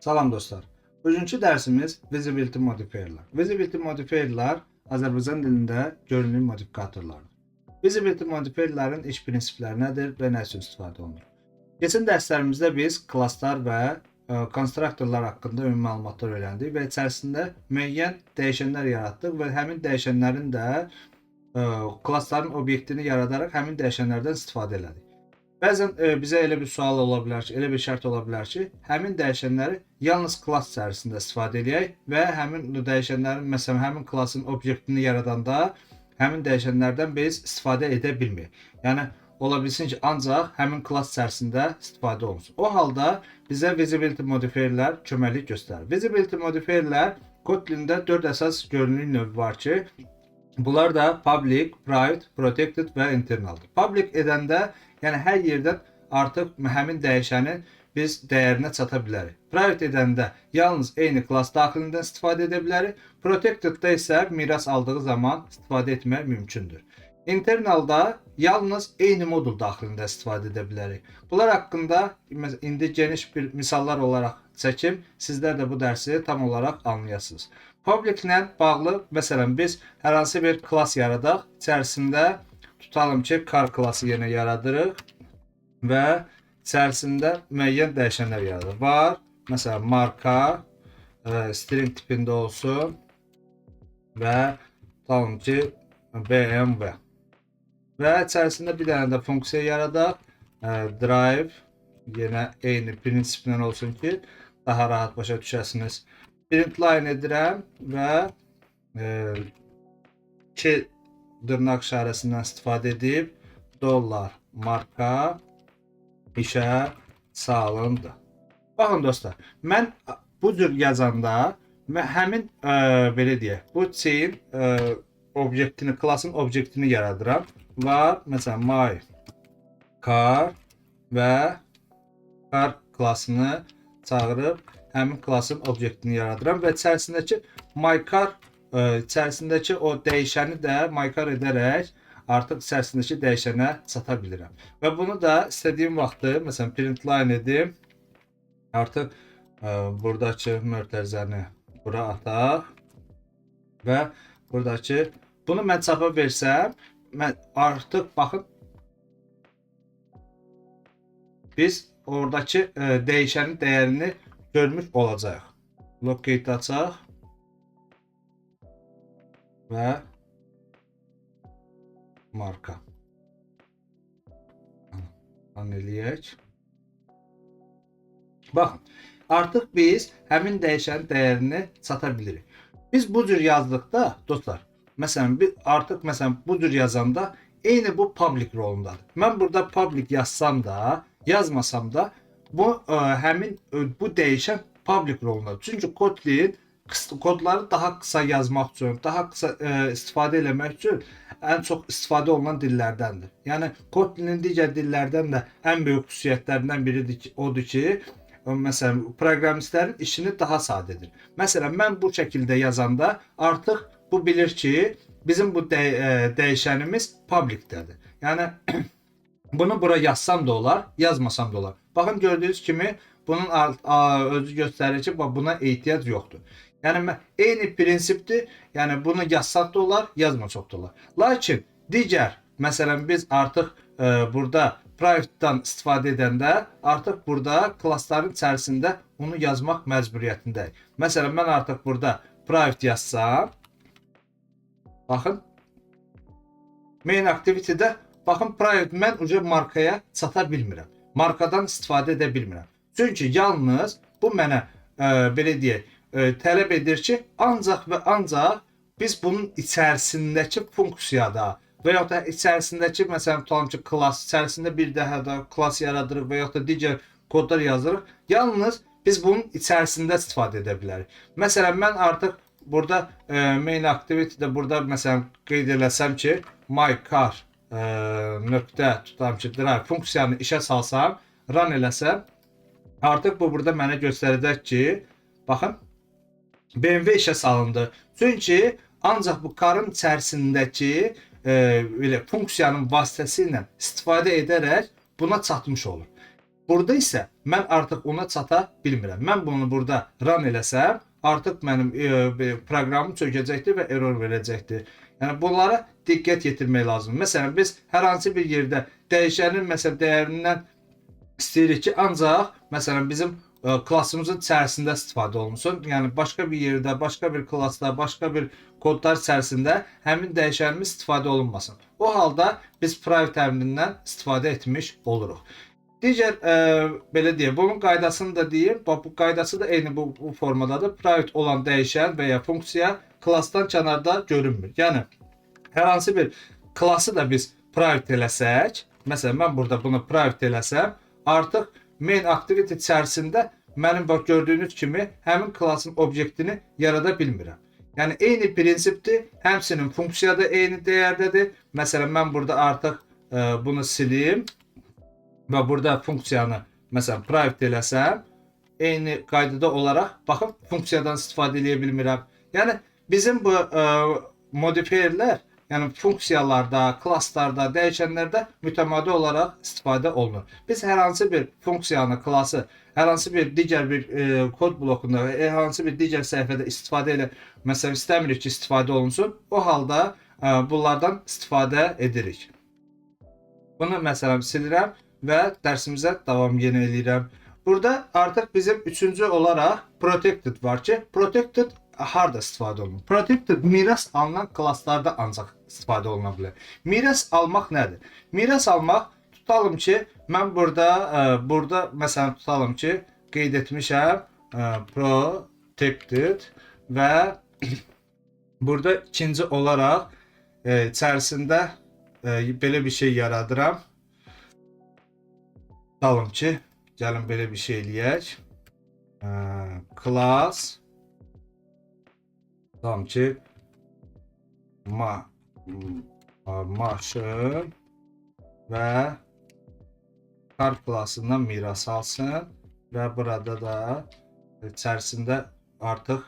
Salam dostlar. Bugünkü dərsimiz Visibility Modifierlər. Visibility Modifierlər Azərbaycan dilində görünüm modifikatorlardır. Visibility Modifierlərin iş prinsipləri nədir və nə üçün istifadə olunur? Keçən dərslərimizdə biz klasslar və konstruktorlar haqqında ümumi məlumatlar öyrəndik və içərisində müəyyən dəyişənlər yaratdıq və həmin dəyişənlərin də klassların obyektini yaradaraq həmin dəyişənlərdən istifadə elədik. Bəzən bizə elə bir sual ola bilər ki, elə bir şərt ola bilər ki, həmin dəyişənləri yalnız klass içərisində istifadə edək və həmin dəyişənlərin, məsələn, həmin klassın obyektini yaradanda həmin dəyişənlərdən biz istifadə edə bilməyək. Yəni, ola bilsin ki, ancaq həmin klass içərisində istifadə olunsun. O halda bizə Visibility Modifierlər köməklik göstərir. Visibility Modifierlər kod dilində 4 əsas görünüm növü var ki, bunlar da Public, Private, Protected və Internaldır. Public edəndə, yəni hər yerdən artıq həmin dəyişənin biz dəyərinə çata bilərik. Private edəndə yalnız eyni klass daxilindən istifadə edə bilərik. Protected-da isə miras aldığı zaman istifadə etmək mümkündür. Internalda yalnız eyni modul daxilində istifadə edə bilərik. Bunlar haqqında indi geniş bir misallar olaraq çəkim, sizlər də bu dərsi tam olaraq anlayasınız. Public ilə bağlı, məsələn, biz hər hansı bir klass yaradaq, içərisində tutalım ki, car klassı yenə yaradırıq və içərisində müəyyən dəyişənlər yaradır. Var, məsələn, marka, string tipində olsun və tutalım ki, BMW. Və içərisində bir dənə də funksiya yaradaq, drive, yenə eyni prinsiplə olsun ki, daha rahat başa düşəsiniz. Print line edirəm və 2 dırnaq işarəsindən istifadə edib dollar marka işə salındı. Baxın dostlar, mən bu cür yazanda həmin belə deyək, bu şeyin obyektini, klassın obyektini yaradıram. Var, məsələn, my car və car klassını çağırıb həmin klassın obyektini yaradıram və içərisindəki my car içərisindəki o dəyişəni də my car edərək artıq içərisindəki dəyişənə çata bilirəm. Və bunu da istədiyim vaxtı, məsələn, print line edim. Artıq buradakı mötərizəni bura ataq və buradakı bunu mən çapa versəm, mən artıq baxın biz oradakı dəyişənin dəyərini görmüş olacaq. Locate açaq və marka. Anlayaq. Baxın, artıq biz həmin dəyişənin dəyərini çata bilirik. Biz bu cür yazdıqda, dostlar, məsələn, artıq bu cür yazanda eyni bu public rolundadır. Mən burada public yazsam da, yazmasam da bu həmin bu dəyişən public rolundadır. Çünki Kotlin kodları daha qısa yazmaq üçün, daha qısa istifadə eləmək üçün ən çox istifadə olunan dillərdəndir. Yəni Kotlinin digər dillərdən də ən böyük xüsusiyyətlərindən biri odur ki, məsələn, proqramistlərin işini daha sadədir. Məsələn, mən bu şəkildə yazanda artıq bu bilir ki, bizim bu dəyişənimiz publicdədir. Yəni bunu bura yazsam da olar, yazmasam da olar. Baxın, gördüyünüz kimi bunun özü göstərir ki, buna ehtiyac yoxdur. Yəni eyni prinsipdir. Yəni bunu yazsaq da olar, yazmasaq da olar. Lakin digər, məsələn, biz artıq burada private'dan istifadə edəndə artıq burada klassların içərisində onu yazmaq məcburiyyətindəyik. Məsələn, mən artıq burada private yazsam, baxın, main activity'də baxın, private mən uca markaya çata bilmirəm. Markadan istifadə edə bilmirəm. Çünki yalnız bu mənə belə deyək, tələb edir ki, ancaq və ancaq biz bunun içərisindəki funksiyada və yaxud da içərisindəki, məsələn, tutalım ki, klass içərisində bir daha da klass yaradırıq və yaxud da digər kodlar yazırıq. Yalnız biz bunun içərisində istifadə edə bilərik. Məsələn, mən artıq burada main activity-də burada məsələn qeyd eləsəm ki, my car nöqtə tutalım ki, drive funksiyanı işə salsam, run eləsəm, artıq bu burada mənə göstərəcək ki, baxın, BMW işə salındı. Çünki ancaq bu carın içərisindəki funksiyanın vasitəsilə istifadə edərək buna çatmış olur. Burada isə mən artıq ona çata bilmirəm. Mən bunu burada run eləsəm, artıq mənim proqramım çökəcəkdir və error verəcəkdir. Yəni bunlara diqqət yetirmək lazımdır. Məsələn, biz hər hansı bir yerdə dəyişənin məsələn dəyərindən istəyirik ki, ancaq məsələn bizim klassımızın içərisində istifadə olunsun. Yəni başqa bir yerdə, başqa bir klassda, başqa bir kodlar içərisində həmin dəyişənimiz istifadə olunmasın. O halda biz private əmrindən istifadə etmiş oluruq. Digər belə deyək, bunun qaydasını da deyim. Bu qaydası da eyni bu formadadır. Private olan dəyişən və ya funksiya klassdan kənarda görünmür. Yəni hər hansı bir klassı da biz private eləsək, məsələn mən burada bunu private eləsəm, artıq main activity içərisində mənim bax gördüyünüz kimi həmin klassın obyektini yarada bilmirəm. Yəni eyni prinsipdir. Həmçinin funksiya da eyni dəyərdədir. Məsələn mən burada artıq bunu silim və burada funksiyanı məsələn private eləsəm, eyni qaydada olaraq baxın funksiyadan istifadə edə bilmirəm. Yəni bizim bu modifiyerlər, yəni funksiyalarda, klasslarda, dəyişənlərdə mütəmadi olaraq istifadə olunur. Biz hər hansı bir funksiyanı, klassı, hər hansı bir digər bir kod blokunda və hər hansı bir digər səhifədə istifadə elə, məsələn istəmirik ki, istifadə olunsun, o halda bunlardan istifadə edirik. Bunu məsələn silirəm və dərsimizə davam yenə eləyirəm. Burada artıq bizim üçüncü olaraq protected var ki, protected harda istifadə olunur? Protected miras alınan klasslarda ancaq istifadə oluna bilər. Miras almaq nədir? Miras almaq, tutalım ki, mən burada məsələn tutalım ki, qeyd etmişəm protected və burada ikinci olaraq içərisində belə bir şey yaradıram. Tutalım ki, gəlin belə bir şey eləyək. Class tutalım ki machine və car klassından miras alsın və burada da içərisində artıq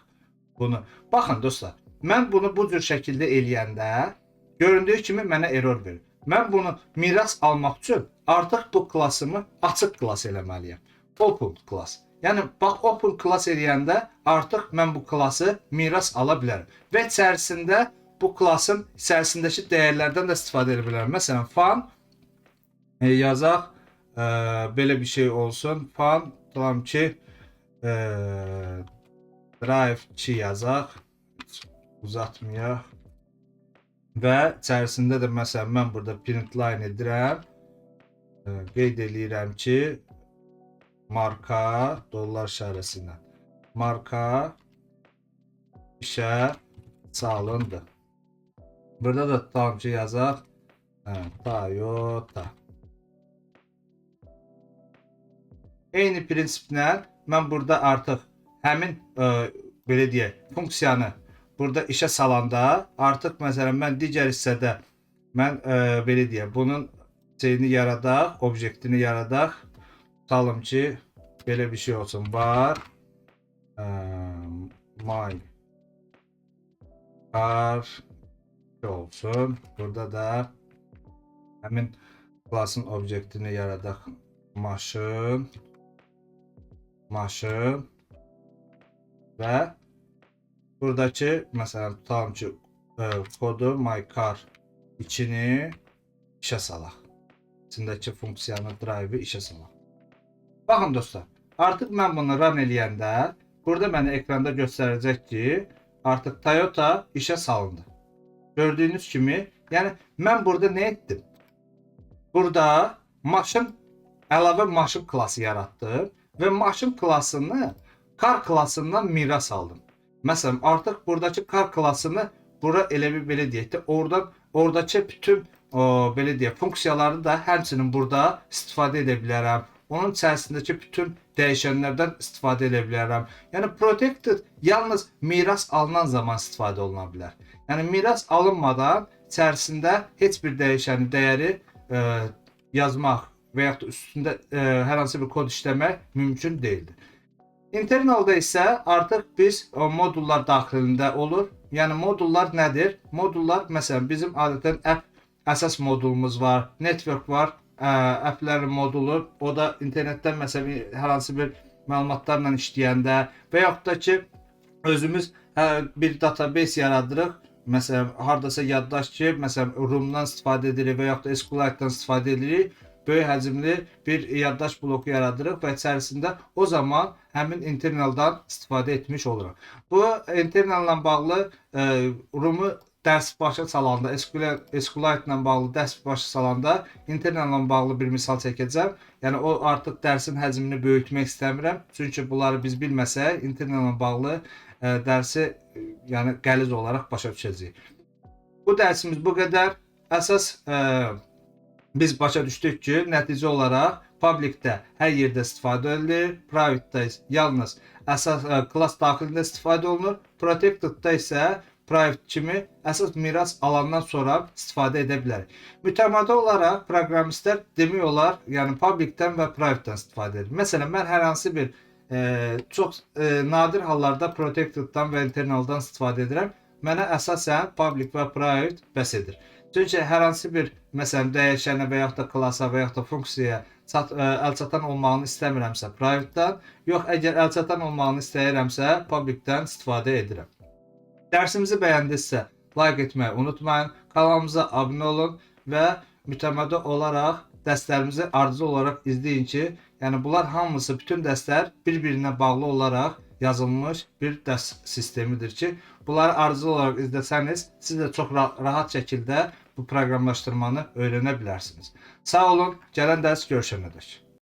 bunu. Baxın dostlar, mən bunu bu cür şəkildə eləyəndə göründüyü kimi mənə error verir. Mən bunu miras almaq üçün artıq bu klassımı açıq klass eləməliyəm. Open class. Yəni bax open class eləyəndə artıq mən bu klassı miras ala bilərəm və içərisində bu klassın içərisindəki dəyərlərdən də istifadə edə bilərəm. Məsələn fun yazaq, belə bir şey olsun. Fun tutalım ki drive 2 yazaq, uzatmayaq. Və içərisində də məsələn mən burada print line edirəm. Qeyd eləyirəm ki marka dollar işarəsindən marka işə salındı. Burada da tutalım ki yazaq Toyota. Eyni prinsiplə mən burada artıq həmin belə deyək funksiyanı burada işə salanda artıq məsələn mən digər hissədə mən belə deyək bunun şeyini yaradaq, obyektini yaradaq. Tutalım ki belə bir şey olsun. Var my car olsun. Burada da həmin klassın obyektini yaradaq. Machine və buradakı məsələn tutalım ki kodu my car içini işə salaq. İçindəki funksiyanı drive'ı işə salaq. Baxın dostlar, artıq mən bunu run eləyəndə burada mənə ekranda göstərəcək ki artıq Toyota işə salındı. Gördüyünüz kimi, yəni mən burada nə etdim? Burada əlavə maşın klassı yaratdım və maşın klassını car klassından miras aldım. Məsələn, artıq buradakı car klassını bura elə bir belə deyək də, oradakı bütün belə deyək funksiyaları da həmçinin burada istifadə edə bilərəm. Onun içərisindəki bütün dəyişənlərdən istifadə edə bilərəm. Yəni protected yalnız miras alınan zaman istifadə oluna bilər. Yəni miras alınmadan içərisində heç bir dəyişənin dəyəri yazmaq və yaxud da üstündə hər hansı bir kod işləmək mümkün deyildir. Internalda isə artıq biz modullar daxilində olur. Yəni modullar nədir? Modullar məsələn bizim adətən app əsas modulumuz var, network var, app'lərin modulu, o da internetdən məsələn hər hansı bir məlumatlarla işləyəndə və yaxud da ki özümüz bir database yaradırıq. Məsələn, hardasa yaddaş ki, məsələn, ROM-dan istifadə edirik və yaxud da SQLite-dan istifadə edirik. Böyük həcmli bir yaddaş bloku yaradırıq və içərisində o zaman həmin internaldan istifadə etmiş oluruq. Bu internalla bağlı ROM-u dərs başa salanda, SQLite-la bağlı dərs başa salanda internalla bağlı bir misal çəkəcəm. Yəni o artıq dərsin həcmini böyütmək istəmirəm. Çünki bunları biz bilməsək, internalla bağlı dərsi yəni qəliz olaraq başa düşəcəyik. Bu dərsimiz bu qədər. Əsas biz başa düşdük ki, nəticə olaraq publicdə hər yerdə istifadə edilir, private'da yalnız əsas klass daxilində istifadə olunur, protected'da isə private kimi əsas miras alandan sonra istifadə edə bilərik. Mütəmadi olaraq proqramistlər demək olar, yəni publicdən və private'dan istifadə edir. Məsələn, mən hər hansı bir çox nadir hallarda protected'dan və internaldan istifadə edirəm. Mənə əsasən public və private bəs edir. Çünki hər hansı bir məsələn dəyişənə və yaxud da klassa və yaxud da funksiyaya əlçatan olmağını istəmirəmsə private'dan, yox əgər əlçatan olmağını istəyirəmsə publicdən istifadə edirəm. Dərsimizi bəyəndinizsə like etməyi unutmayın, kanalımıza abunə olun və mütəmadi olaraq dərslərimizi ardıcıl olaraq izləyin ki, yəni bunlar hamısı, bütün dərslər bir-birinə bağlı olaraq yazılmış bir dərs sistemidir ki, bunları ardıcıl olaraq izləsəniz, siz də çox rahat şəkildə bu proqramlaşdırmanı öyrənə bilərsiniz. Sağ olun, gələn dərs görüşənədək.